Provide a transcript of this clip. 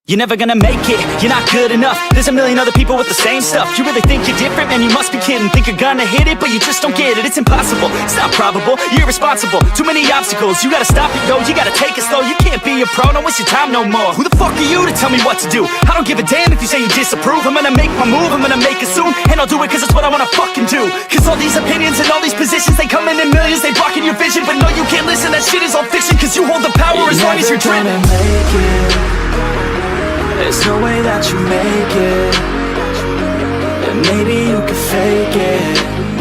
You're never gonna make it, you're not good enough. There's a million other people with the same stuff. You really think you're different? Man, you must be kidding. Think you're gonna hit it, but you just don't get it. It's impossible, it's not probable, you're irresponsible. Too many obstacles, you gotta stop it, yo. You gotta take it slow, you can't be a pro. Don't waste your time no more. Who the fuck are you to tell me what to do? I don't give a damn if you say you disapprove. I'm gonna make my move, I'm gonna make it soon. And I'll do it cause it's what I wanna fucking do. Cause all these opinions and all these positions, they come in millions, they blocking your vision. But no, you can't listen, that shit is all fiction. Cause you hold the power as long as you're dreaming. Make it. There's no way that you make it. And maybe you can fake it,